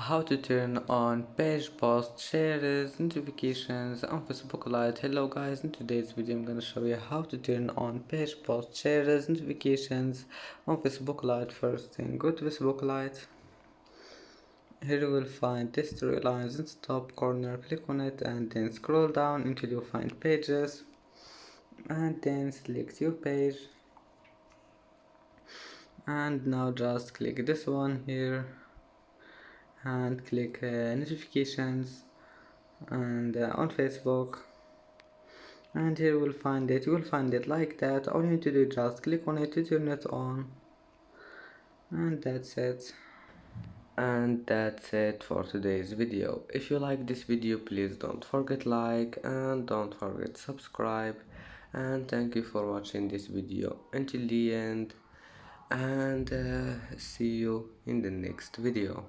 how to turn on page post shares notifications on Facebook Lite. Hello guys, in today's video I'm gonna show you how to turn on page post shares notifications on Facebook Lite. First thing, go to Facebook Lite. Here you will find this three lines in the top corner. Click on it and then scroll down until you find pages, and then select your page, and now just click this one here and click notifications and on Facebook, and here you will find it like that. All you need to do is just click on it to turn it on, and that's it. And that's it for today's video. If you like this video, please don't forget like and don't forget subscribe, and thank you for watching this video until the end, and see you in the next video.